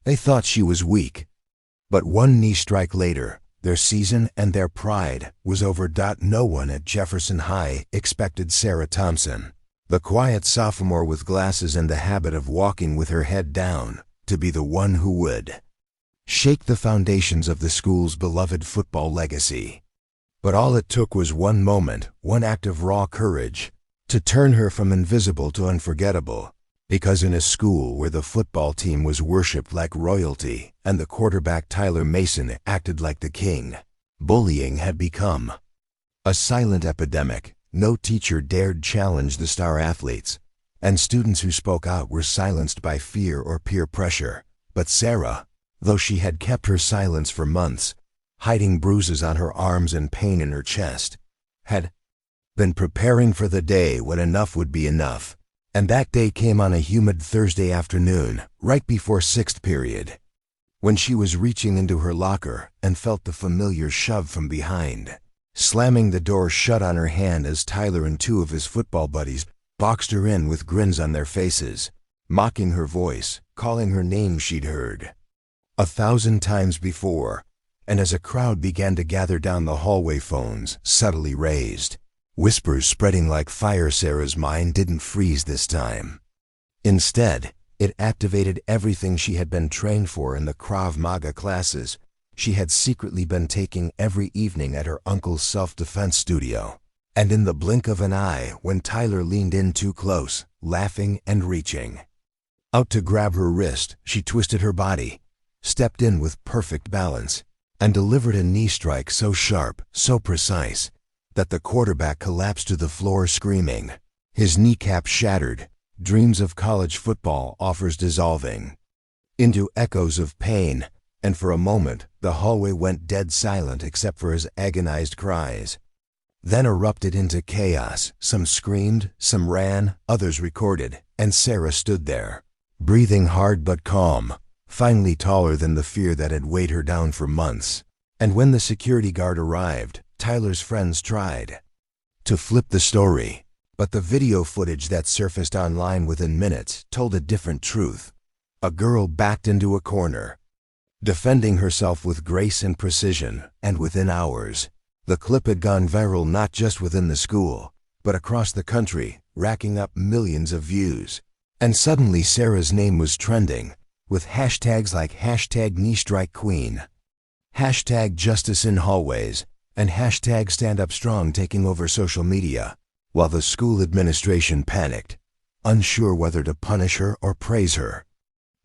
They thought she was weak. But one knee strike later, their season and their pride was over. No one at Jefferson High expected Sarah Thompson, the quiet sophomore with glasses and the habit of walking with her head down, to be the one who would shake the foundations of the school's beloved football legacy. But all it took was one moment, one act of raw courage, to turn her from invisible to unforgettable. Because in a school where the football team was worshipped like royalty and the quarterback Tyler Mason acted like the king, bullying had become a silent epidemic. No teacher dared challenge the star athletes, and students who spoke out were silenced by fear or peer pressure. But Sarah, though she had kept her silence for months, hiding bruises on her arms and pain in her chest, had been preparing for the day when enough would be enough. And that day came on a humid Thursday afternoon, right before sixth period, when she was reaching into her locker and felt the familiar shove from behind, slamming the door shut on her hand as Tyler and two of his football buddies boxed her in with grins on their faces, mocking her voice, calling her name she'd heard 1,000 times before. And as a crowd began to gather down the hallway, phones subtly raised, whispers spreading like fire, Sarah's mind didn't freeze this time. Instead, it activated everything she had been trained for in the Krav Maga classes she had secretly been taking every evening at her uncle's self-defense studio. And in the blink of an eye, when Tyler leaned in too close, laughing and reaching out to grab her wrist, she twisted her body, stepped in with perfect balance, and delivered a knee strike so sharp, so precise, that the quarterback collapsed to the floor screaming, his kneecap shattered, dreams of college football offers dissolving into echoes of pain. And for a moment, the hallway went dead silent except for his agonized cries. Then erupted into chaos. Some screamed, some ran, others recorded, and Sarah stood there, breathing hard but calm, finally taller than the fear that had weighed her down for months. And when the security guard arrived, Tyler's friends tried to flip the story, but the video footage that surfaced online within minutes told a different truth. A girl backed into a corner, defending herself with grace and precision, and within hours, the clip had gone viral not just within the school, but across the country, racking up millions of views. And suddenly Sarah's name was trending, with hashtags like #Knee-strike-Queen, #JusticeInHallways, and #StandUpStrong taking over social media, while the school administration panicked, unsure whether to punish her or praise her.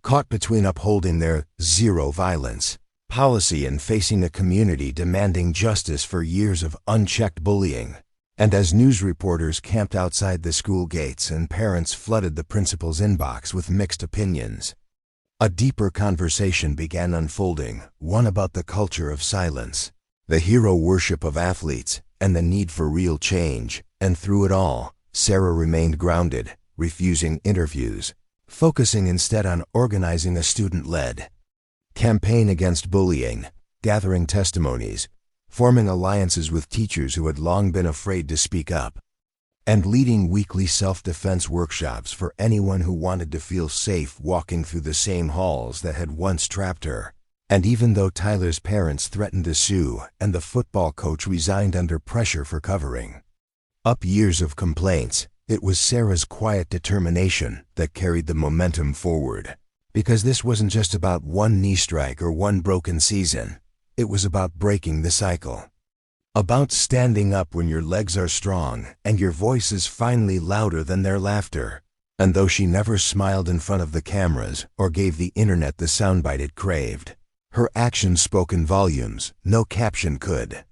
Caught between upholding their zero violence policy and facing a community demanding justice for years of unchecked bullying. And as news reporters camped outside the school gates and parents flooded the principal's inbox with mixed opinions, a deeper conversation began unfolding, one about the culture of silence, the hero worship of athletes, and the need for real change. And through it all, Sarah remained grounded, refusing interviews, focusing instead on organizing a student-led campaign against bullying, gathering testimonies, forming alliances with teachers who had long been afraid to speak up, and leading weekly self-defense workshops for anyone who wanted to feel safe walking through the same halls that had once trapped her. And even though Tyler's parents threatened to sue and the football coach resigned under pressure for covering up years of complaints, it was Sarah's quiet determination that carried the momentum forward. Because this wasn't just about one knee strike or one broken season. It was about breaking the cycle. About standing up when your legs are strong and your voice is finally louder than their laughter. And though she never smiled in front of the cameras or gave the internet the soundbite it craved, her actions spoke in volumes no caption could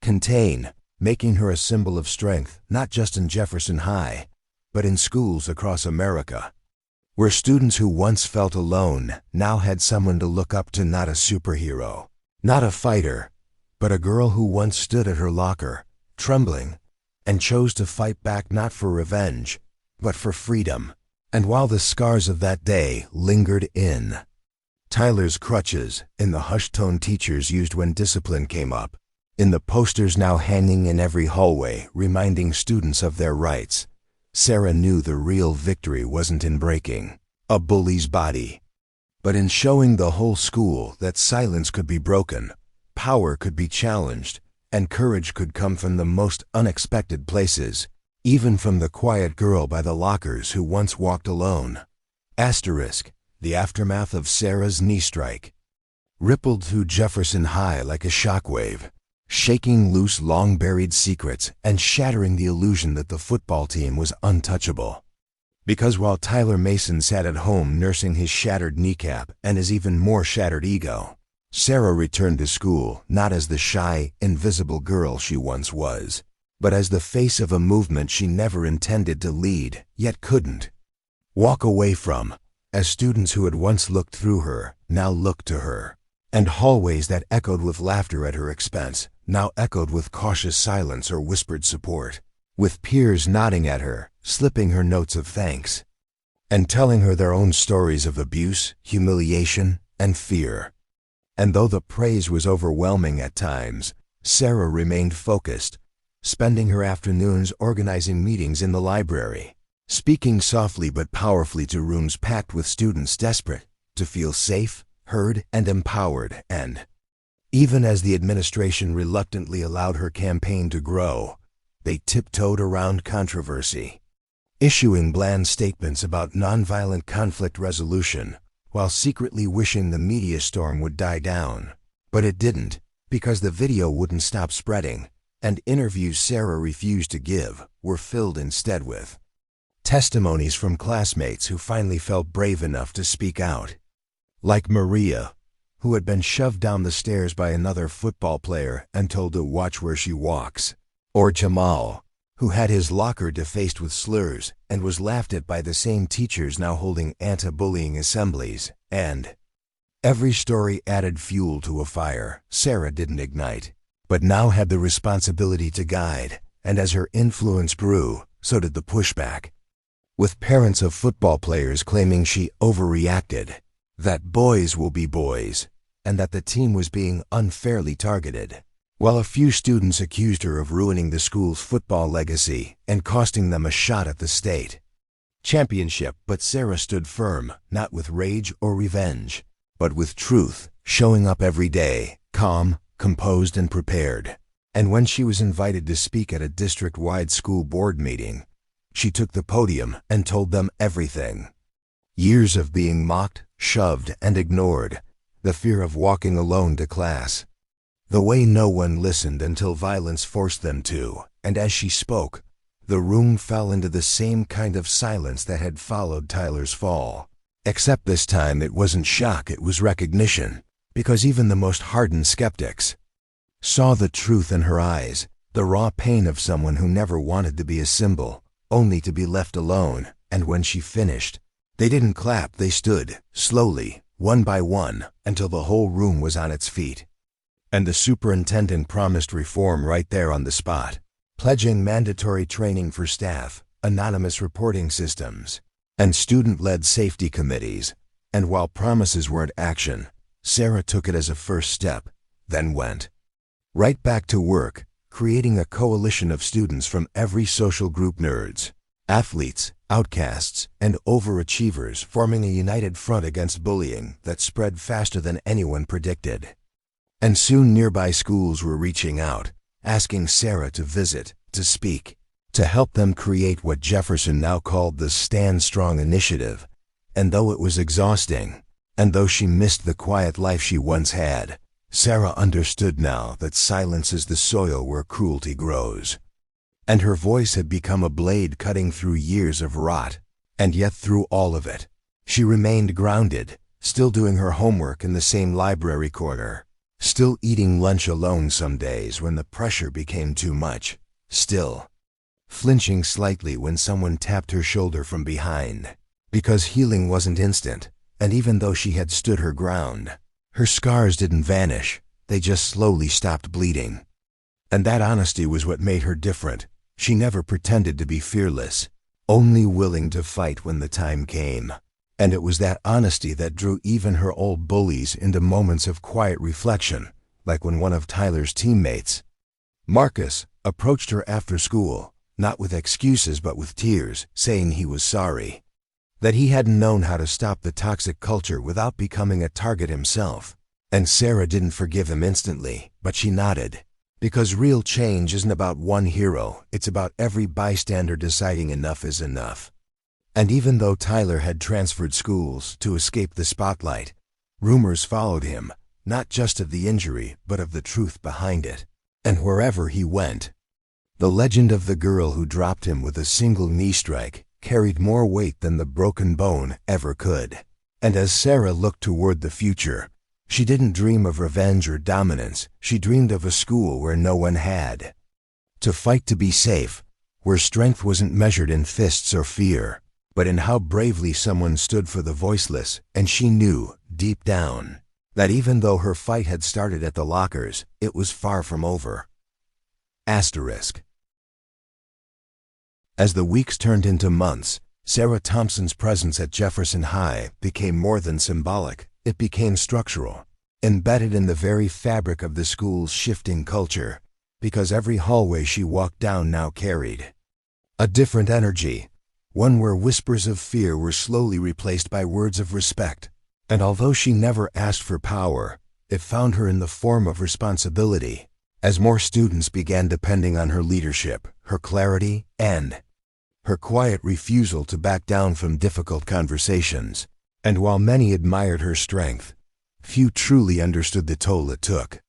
contain, making her a symbol of strength not just in Jefferson High, but in schools across America, where students who once felt alone now had someone to look up to. Not a superhero, not a fighter, but a girl who once stood at her locker, trembling, and chose to fight back not for revenge, but for freedom. And while the scars of that day lingered in Tyler's crutches, in the hushed tone teachers used when discipline came up, in the posters now hanging in every hallway reminding students of their rights, Sarah knew the real victory wasn't in breaking a bully's body, but in showing the whole school that silence could be broken, power could be challenged, and courage could come from the most unexpected places, even from the quiet girl by the lockers who once walked alone. Asterisk, the aftermath of Sarah's knee strike rippled through Jefferson High like a shockwave, shaking loose long-buried secrets and shattering the illusion that the football team was untouchable. Because while Tyler Mason sat at home nursing his shattered kneecap and his even more shattered ego, Sarah returned to school not as the shy, invisible girl she once was, but as the face of a movement she never intended to lead, yet couldn't walk away from, as students who had once looked through her now looked to her, and hallways that echoed with laughter at her expense now echoed with cautious silence or whispered support, with peers nodding at her, slipping her notes of thanks, and telling her their own stories of abuse, humiliation, and fear. And though the praise was overwhelming at times, Sarah remained focused, spending her afternoons organizing meetings in the library, speaking softly but powerfully to rooms packed with students desperate to feel safe, heard, and empowered. And even as the administration reluctantly allowed her campaign to grow, they tiptoed around controversy, issuing bland statements about nonviolent conflict resolution while secretly wishing the media storm would die down. But it didn't, because the video wouldn't stop spreading, and interviews Sarah refused to give were filled instead with testimonies from classmates who finally felt brave enough to speak out. Like Maria, who had been shoved down the stairs by another football player and told to watch where she walks. Or Jamal, who had his locker defaced with slurs and was laughed at by the same teachers now holding anti-bullying assemblies. And every story added fuel to a fire Sarah didn't ignite, but now had the responsibility to guide, and as her influence grew, so did the pushback. With parents of football players claiming she overreacted, that boys will be boys, and that the team was being unfairly targeted, while a few students accused her of ruining the school's football legacy and costing them a shot at the state championship. But Sarah stood firm, not with rage or revenge, but with truth, showing up every day, calm, composed, and prepared. And when she was invited to speak at a district-wide school board meeting, she took the podium and told them everything. Years of being mocked, shoved, and ignored, the fear of walking alone to class, the way no one listened until violence forced them to, and as she spoke, the room fell into the same kind of silence that had followed Tyler's fall. Except this time it wasn't shock, it was recognition, because even the most hardened skeptics saw the truth in her eyes, the raw pain of someone who never wanted to be a symbol, only to be left alone. And when she finished, they didn't clap, they stood, slowly, one by one, until the whole room was on its feet. And the superintendent promised reform right there on the spot, pledging mandatory training for staff, anonymous reporting systems, and student-led safety committees. And while promises weren't action, Sarah took it as a first step, then went right back to work, creating a coalition of students from every social group: nerds, athletes, outcasts, and overachievers, forming a united front against bullying that spread faster than anyone predicted. And soon nearby schools were reaching out, asking Sarah to visit, to speak, to help them create what Jefferson now called the Stand Strong Initiative. And though it was exhausting, and though she missed the quiet life she once had, Sarah understood now that silence is the soil where cruelty grows. And her voice had become a blade cutting through years of rot. And yet through all of it, she remained grounded, still doing her homework in the same library corner, still eating lunch alone some days when the pressure became too much, still flinching slightly when someone tapped her shoulder from behind. Because healing wasn't instant, and even though she had stood her ground, her scars didn't vanish, they just slowly stopped bleeding. And that honesty was what made her different. She never pretended to be fearless, only willing to fight when the time came. And it was that honesty that drew even her old bullies into moments of quiet reflection, like when one of Tyler's teammates, Marcus, approached her after school, not with excuses but with tears, saying he was sorry. that he hadn't known how to stop the toxic culture without becoming a target himself. And Sarah didn't forgive him instantly, but she nodded. Because real change isn't about one hero, it's about every bystander deciding enough is enough. And even though Tyler had transferred schools to escape the spotlight, rumors followed him, not just of the injury, but of the truth behind it. And wherever he went, the legend of the girl who dropped him with a single knee strike carried more weight than the broken bone ever could. And as Sarah looked toward the future, she didn't dream of revenge or dominance. She dreamed of a school where no one had to fight to be safe, where strength wasn't measured in fists or fear, but in how bravely someone stood for the voiceless. And she knew, deep down, that even though her fight had started at the lockers, it was far from over. Asterisk. As the weeks turned into months, Sarah Thompson's presence at Jefferson High became more than symbolic. It became structural, embedded in the very fabric of the school's shifting culture, because every hallway she walked down now carried a different energy, one where whispers of fear were slowly replaced by words of respect. And although she never asked for power, it found her in the form of responsibility, as more students began depending on her leadership, her clarity, and her quiet refusal to back down from difficult conversations. And while many admired her strength, few truly understood the toll it took.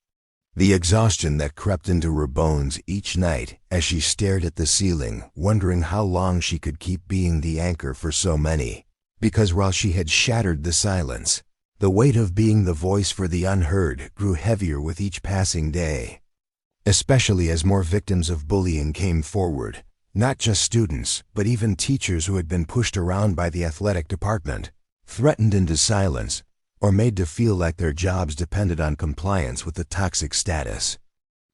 The exhaustion that crept into her bones each night as she stared at the ceiling, wondering how long she could keep being the anchor for so many. Because while she had shattered the silence, the weight of being the voice for the unheard grew heavier with each passing day. Especially as more victims of bullying came forward, not just students, but even teachers who had been pushed around by the athletic department, threatened into silence, or made to feel like their jobs depended on compliance with the toxic status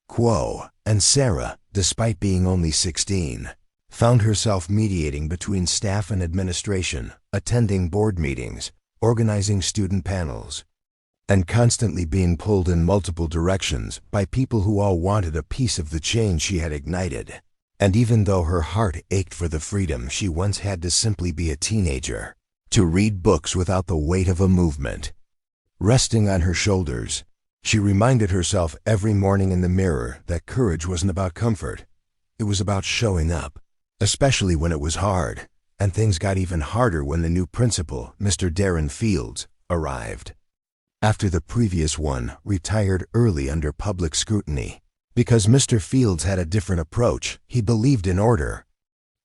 quo. And Sarah, despite being only 16, found herself mediating between staff and administration, attending board meetings, organizing student panels, and constantly being pulled in multiple directions by people who all wanted a piece of the change she had ignited. And even though her heart ached for the freedom she once had to simply be a teenager, to read books without the weight of a movement resting on her shoulders, she reminded herself every morning in the mirror that courage wasn't about comfort. It was about showing up, especially when it was hard. And things got even harder when the new principal, Mr. Darren Fields, arrived. After the previous one retired early under public scrutiny. Because Mr. Fields had a different approach. He believed in order,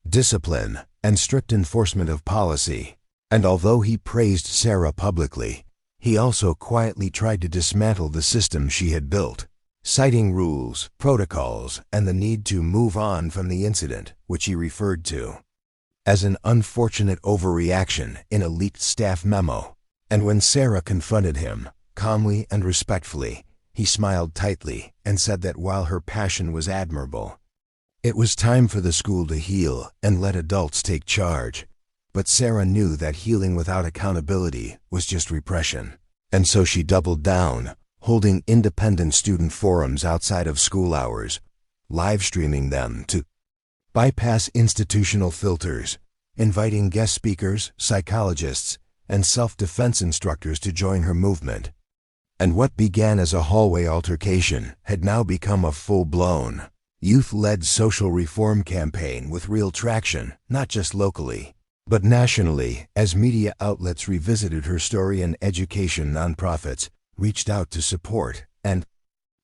discipline, and strict enforcement of policy. And although he praised Sarah publicly, he also quietly tried to dismantle the system she had built, citing rules, protocols, and the need to move on from the incident, which he referred to as an unfortunate overreaction in a leaked staff memo. And when Sarah confronted him, calmly and respectfully, he smiled tightly and said that while her passion was admirable, it was time for the school to heal and let adults take charge. But Sarah knew that healing without accountability was just repression. And so she doubled down, holding independent student forums outside of school hours, live streaming them to bypass institutional filters, inviting guest speakers, psychologists, and self-defense instructors to join her movement. And what began as a hallway altercation had now become a full-blown, youth-led social reform campaign with real traction, not just locally, but nationally, as media outlets revisited her story and education nonprofits reached out to support and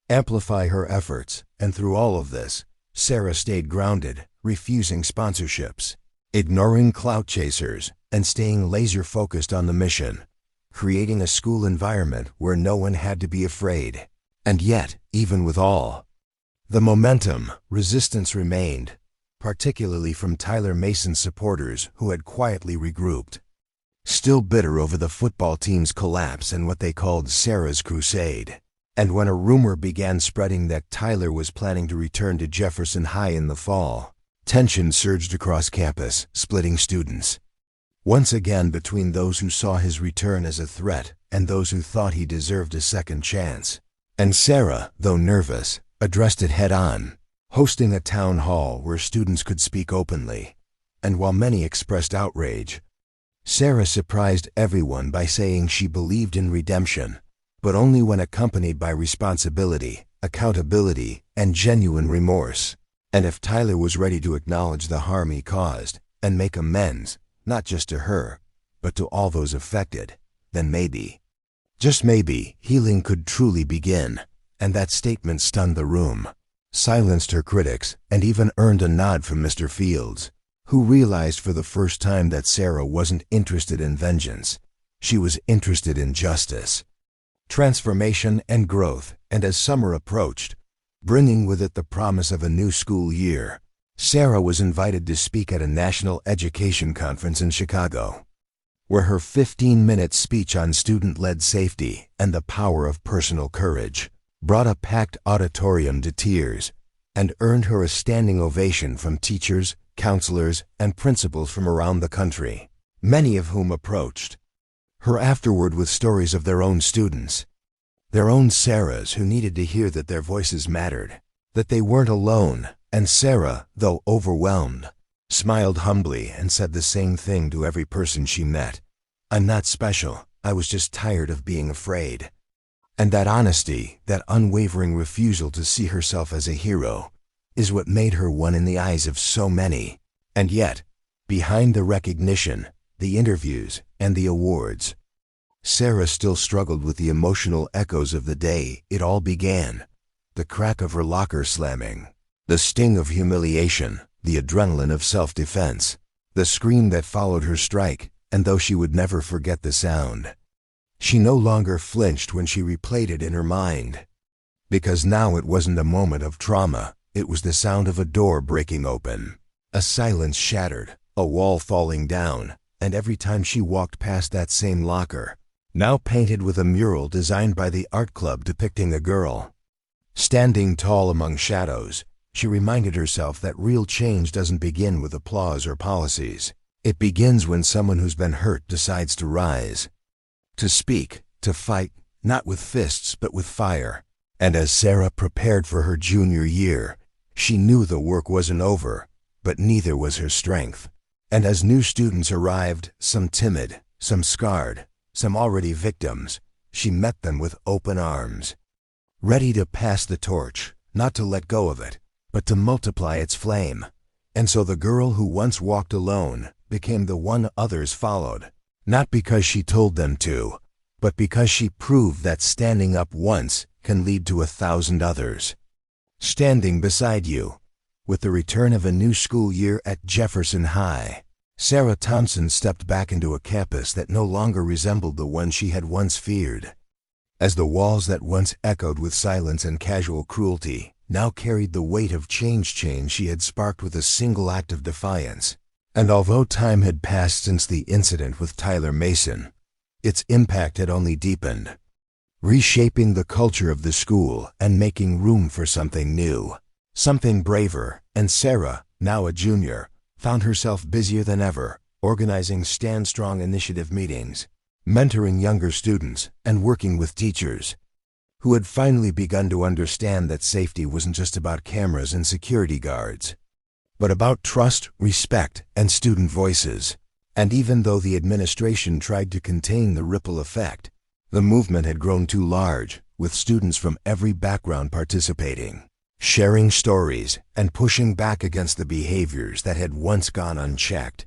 amplify her efforts. And through all of this, Sarah stayed grounded, refusing sponsorships, ignoring clout chasers, and staying laser-focused on the mission, creating a school environment where no one had to be afraid. And yet, even with all the momentum, resistance remained, particularly from Tyler Mason's supporters who had quietly regrouped, still bitter over the football team's collapse and what they called Sarah's crusade. And when a rumor began spreading that Tyler was planning to return to Jefferson High in the fall, tension surged across campus, splitting students once again between those who saw his return as a threat and those who thought he deserved a second chance. And Sarah, though nervous, addressed it head-on, hosting a town hall where students could speak openly. And while many expressed outrage, Sarah surprised everyone by saying she believed in redemption, but only when accompanied by responsibility, accountability, and genuine remorse. And if Tyler was ready to acknowledge the harm he caused and make amends, not just to her, but to all those affected, then maybe, just maybe, healing could truly begin. And that statement stunned the room, silenced her critics, and even earned a nod from Mr. Fields, who realized for the first time that Sarah wasn't interested in vengeance. She was interested in justice, transformation, and growth. And as summer approached, bringing with it the promise of a new school year, Sarah was invited to speak at a national education conference in Chicago, where her 15-minute speech on student-led safety and the power of personal courage brought a packed auditorium to tears and earned her a standing ovation from teachers, counselors, and principals from around the country, many of whom approached her afterward with stories of their own students, their own Sarahs who needed to hear that their voices mattered, that they weren't alone. And Sarah, though overwhelmed, smiled humbly and said the same thing to every person she met. "I'm not special. I was just tired of being afraid." And that honesty, that unwavering refusal to see herself as a hero, is what made her one in the eyes of so many. And yet, behind the recognition, the interviews, and the awards, Sarah still struggled with the emotional echoes of the day it all began. The crack of her locker slamming, the sting of humiliation, the adrenaline of self-defense, the scream that followed her strike. And though she would never forget the sound, she no longer flinched when she replayed it in her mind. Because now it wasn't a moment of trauma, it was the sound of a door breaking open, a silence shattered, a wall falling down. And every time she walked past that same locker, now painted with a mural designed by the art club depicting a girl standing tall among shadows, she reminded herself that real change doesn't begin with applause or policies. It begins when someone who's been hurt decides to rise, to speak, to fight, not with fists but with fire. And as Sarah prepared for her junior year, she knew the work wasn't over, but neither was her strength. And as new students arrived, some timid, some scarred, some already victims, she met them with open arms, ready to pass the torch, not to let go of it, but to multiply its flame. And so the girl who once walked alone became the one others followed, not because she told them to, but because she proved that standing up once can lead to 1,000 others. Standing beside you. With the return of a new school year at Jefferson High, Sarah Thompson stepped back into a campus that no longer resembled the one she had once feared. As the walls that once echoed with silence and casual cruelty now carried the weight of change she had sparked with a single act of defiance. And although time had passed since the incident with Tyler Mason, its impact had only deepened, reshaping the culture of the school and making room for something new, something braver. And Sarah, now a junior, found herself busier than ever, organizing Stand Strong initiative meetings, mentoring younger students, and working with teachers who had finally begun to understand that safety wasn't just about cameras and security guards, but about trust, respect, and student voices. And even though the administration tried to contain the ripple effect, the movement had grown too large, with students from every background participating, sharing stories, and pushing back against the behaviors that had once gone unchecked.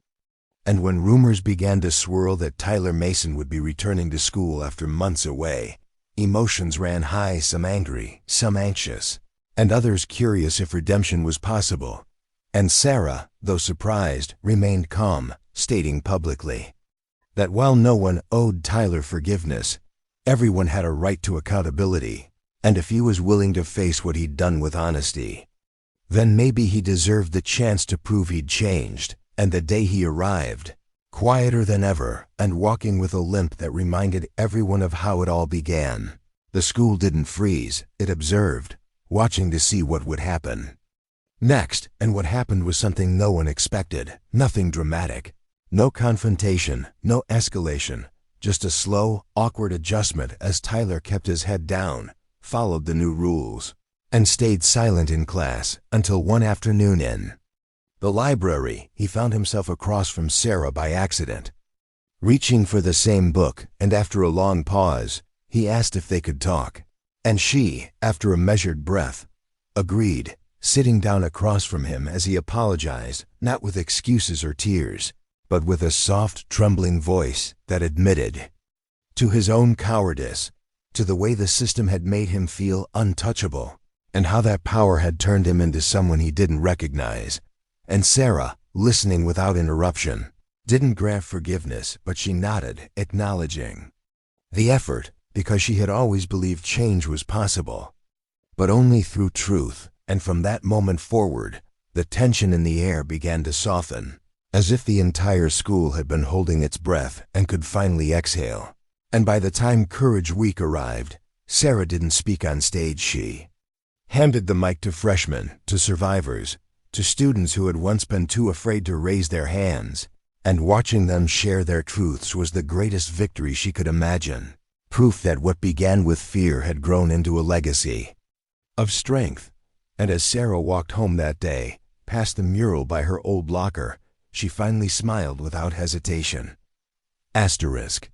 And when rumors began to swirl that Tyler Mason would be returning to school after months away, emotions ran high, some angry, some anxious, and others curious if redemption was possible. And Sarah, though surprised, remained calm, stating publicly that while no one owed Tyler forgiveness, everyone had a right to accountability, and if he was willing to face what he'd done with honesty, then maybe he deserved the chance to prove he'd changed. And the day he arrived, quieter than ever and walking with a limp that reminded everyone of how it all began, the school didn't freeze, it observed, watching to see what would happen next. And what happened was something no one expected. Nothing dramatic, no confrontation, no escalation, just a slow, awkward adjustment as Tyler kept his head down, followed the new rules, and stayed silent in class until one afternoon in the library, he found himself across from Sarah by accident. reaching for the same book, and after a long pause, he asked if they could talk. And she, after a measured breath, agreed, sitting down across from him as he apologized, not with excuses or tears, but with a soft, trembling voice that admitted to his own cowardice, to the way the system had made him feel untouchable, and how that power had turned him into someone he didn't recognize. And Sarah, listening without interruption, didn't grant forgiveness, but she nodded, acknowledging the effort, because she had always believed change was possible, but only through truth. And from that moment forward, the tension in the air began to soften, as if the entire school had been holding its breath and could finally exhale. And by the time Courage Week arrived, Sarah didn't speak on stage. She handed the mic to freshmen, to survivors, to students who had once been too afraid to raise their hands, and watching them share their truths was the greatest victory she could imagine. Proof that what began with fear had grown into a legacy of strength. And as Sarah walked home that day, past the mural by her old locker, she finally smiled without hesitation. Asterisk.